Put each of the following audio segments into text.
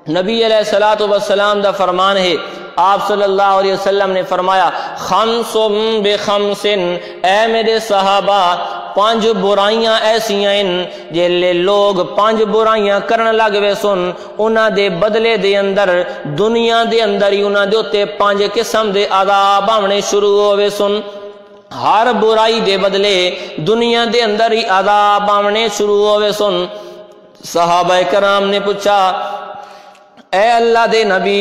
نبی علیہ الصلوۃ والسلام دا فرمان ہے، آپ صلی اللہ علیہ وسلم نے فرمایا خمس بخمس، اے میرے صحابہ 5 برائیاں ایسیاں ہیں جیلے لوگ 5 برائیاں کرن لگ وے سن، انہاں دے بدلے دے اندر دنیا دے اندر ہی انہاں دے اوتے 5 قسم دے عذاب آونے شروع ہوئے سن۔ ہر برائی دے بدلے دنیا دے اندر ہی عذاب آونے شروع ہوئے سن۔ صحابہ کرام نے پوچھا اے اللہ دے نبی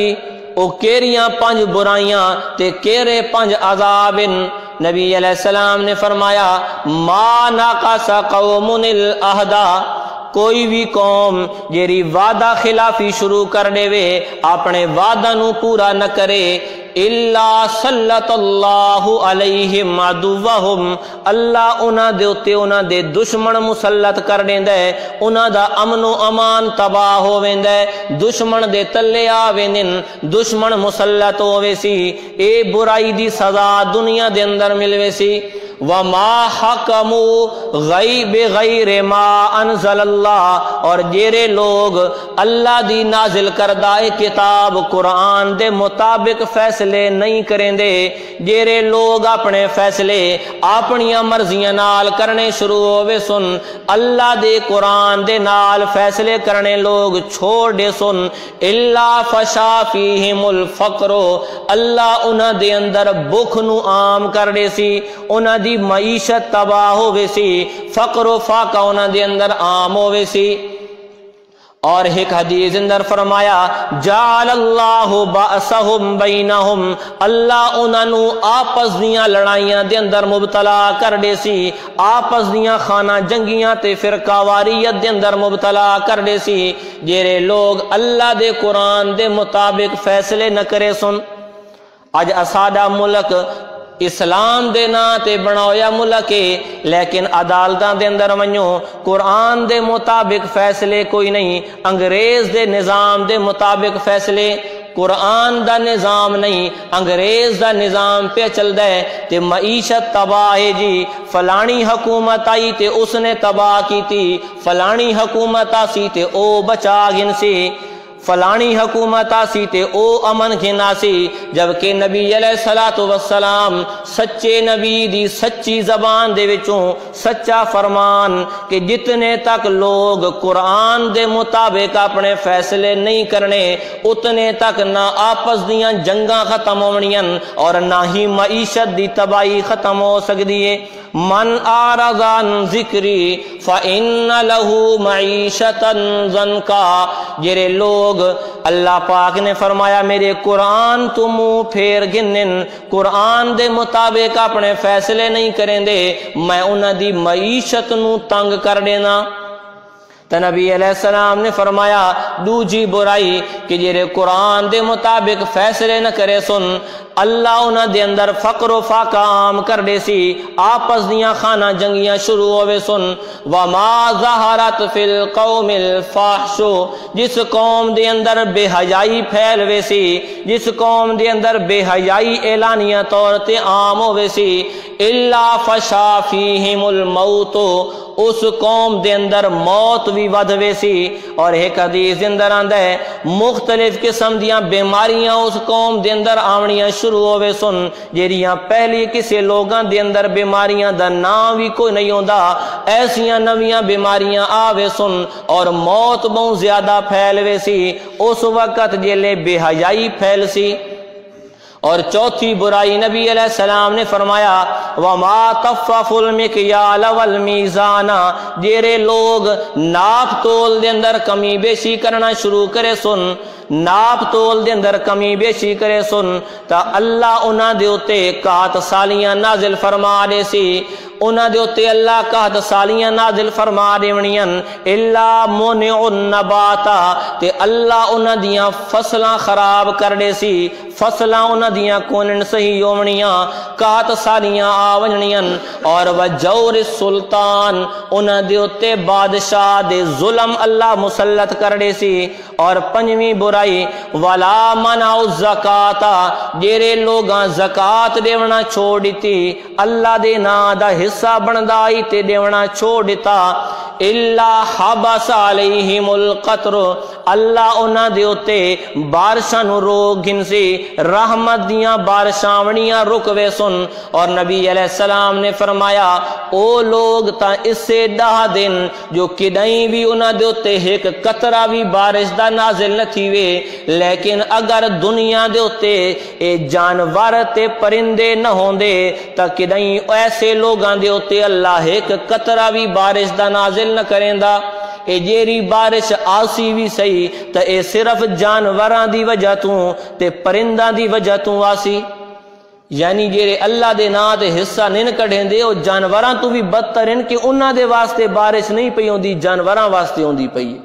او کیریاں 5 برائیاں تے کیرے 5 عذاب؟ نبی علیہ السلام نے فرمایا ما ناقص قوم العہد، کوئی بھی قوم جیری وعدہ خلافی شروع کر دے وے، اپنے وعدہ نو پورا نہ کرے، الا سلط اللہ علیہم عدوہم، اللہ انہاں دے اتے انہاں دے دشمن مسلط کر دیندا ہے، انہاں دا امن و امان تباہ ہو ویندا ہے، دشمن دے تلے آویندن، دشمن مسلط ہووے سی، اے برائی دی سزا دنیا دے اندر ملوے سی۔ وما حکموا بغیر ما انزل اللہ، اور جیرے لوگ اللہ دی نازل کردہ کتاب قرآن دے مطابق فیصلے نہیں کریں دے، جیرے لوگ اپنے فیصلے اپنی مرضیاں نال کرنے شروع ہوئے سن، اللہ دے قرآن دے نال فیصلے کرنے لوگ چھوڑ دے سن، الا فشا فیہم الفقر، اللہ انہاں دے اندر بھوک نو عام کر دے سی، انہاں دی معیشت تباہ ہوئے سی، فقر و فاقہ انہاں دے اندر عام ہوئے سی۔ اور ایک حدیث اندر فرمایا جعل اللہ بأسہم بینہم، اللہ انہاں نو آپس دیاں لڑائیاں دے اندر مبتلا کر دے سی، آپس دیاں خانہ جنگیاں تے فرقہ واریت دے اندر مبتلا کر دے سی، جیرے لوگ اللہ دے قرآن دے مطابق فیصلے نہ کرے سن۔ اج اساڈا ملک اسلام دے نا تے بنایا ملک ہے، لیکن عدالتاں دے اندر ونجو قرآن دے مطابق فیصلے کوئی نہیں، انگریز دے نظام دے مطابق فیصلے، قرآن دا نظام نہیں، انگریز دا نظام پہ چل دے تے معیشت تباہ ہے جی، فلانی حکومت آئی تے اس نے تباہ کی تھی، فلانی حکومت آسی تے او بچا گن سی، فلانی حکومت آسی تے او امن گھنا سی، جبکہ نبی علیہ الصلوۃ والسلام سچے نبی دی سچی زبان دے وچوں سچا فرمان کہ جتنے تک لوگ قرآن دے مطابق اپنے فیصلے نہیں کرنے، اتنے تک نہ آپس دیاں جنگاں ختم ہونیاں اور نہ ہی معیشت دی تباہی ختم ہو سکتی ہے۔ من اعرض عن ذکری فإن له معیشتا ضنکا، جرے لوگ اللہ پاک نے فرمایا میرے قرآن تو منہ پھیر گنن، قرآن دے مطابق اپنے فیصلے نہیں کریں دے، میں انہاں دی معیشت نو تنگ کر دینا۔ تو نبی علیہ السلام نے فرمایا دوجی برائی کہ جیرے قرآن دے مطابق فیصلے نہ کرے سن، اللہ انہاں دے اندر فقر و فاقہ عام کر دے سی، آپس دیاں خانہ جنگیاں شروع ہوئے سن۔ وما ظہرت فی القوم الفاحش، جس قوم دے اندر بے حیائی پھیل وے سی، جس قوم دے اندر بے حیائی اعلانیہ طور تے عام ہوئے سی، الا فشا فیہم الموت، اس قوم دے اندر موت بھی ود وے سی۔ اور ایک حدیث اندر آندا ہے مختلف قسم دیاں بیماریاں اس قوم دے اندر آونیاں شروع ہوئے سن، جیڑیاں پہلی کسی لوگاں دے اندر بیماریاں دا نام بھی کوئی نہیں ہوندا، ایسیاں نویاں بیماریاں آوے سن اور موت بہت زیادہ پھیل وے سی اس وقت جیلے بے حیائی پھیل سی۔ اور چوتھی برائی نبی علیہ السلام نے فرمایا وما طفف المکیال والمیزان، جیرے لوگ ناپ تول دے اندر کمی بیشی کرنا شروع کرے سن، ناپ تول دے اندر کمی بیشی کرے سن، تا اللہ انہاں دے اتے قحط سالیاں نازل فرما دے سی، انہاں دے اتے اللہ قحط سالیاں نازل فرما دیونیاں، الا منع النباتا، تے اللہ انہاں دیاں فصلاں خراب کر دے سی، فصلاں انہاں دیاں کونن صحیح ہونیاں، قحط سالیاں آونیاں، اور وجور السلطان، انہاں دے اتے بادشاہ دے ظلم اللہ مسلط کر دے سی۔ اور پنجویں برائی ولا منع الزکات، جیرے لوگاں زکات دیونا چھوڑ دیتی، اللہ دے نا دا حصہ بندائی تے دیونا چھوڑ دیتا، الا حبس علیہم القطر، اللہ انہاں دے اتے بارشاں نو روک گھنسی، رحمت دیاں بارشاوڑیاں رکوے سن۔ اور نبی علیہ السلام نے فرمایا او لوگ تا اس سے 10 دن جو کدائیں بھی انہاں دے اتے ایک قطرہ بھی بارش دا نازل نہ تھی وے، لیکن اگر دنیا دے اتے اے جانور تے پرندے نہ ہوندے تا کدائیں ایسے لوگاں دے اتے اللہ ایک قطرہ بھی بارش دا نازل نہ کریں دا۔ اے جیری بارش آسی بھی صحیح تا اے صرف جانوراں دی وجہ تو تے پرنداں دی وجہ تو آسی، یعنی جیرے اللہ دے نا دے حصہ نہیں کڑھیں دے او جانوراں تو بھی بدتر ہیں کہ انہاں دے واسطے بارش نہیں پئی ہوندی، جانوراں واسطے ہوندی پئی،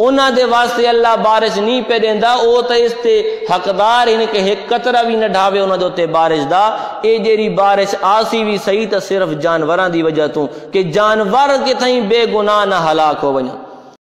انہاں دے واسطے اللہ بارش نہیں پہ دیندا، او تے اس تے حقدار ہیں کہ ایک قطرہ بھی نہ ڈھاوے انہاں دے تے بارش دا۔ اے جیری بارش آسی بھی صحیح تے صرف جانوراں دی وجہ تو کہ جانور کے تھیں بے گناہ نہ ہلاک ہو ونجن۔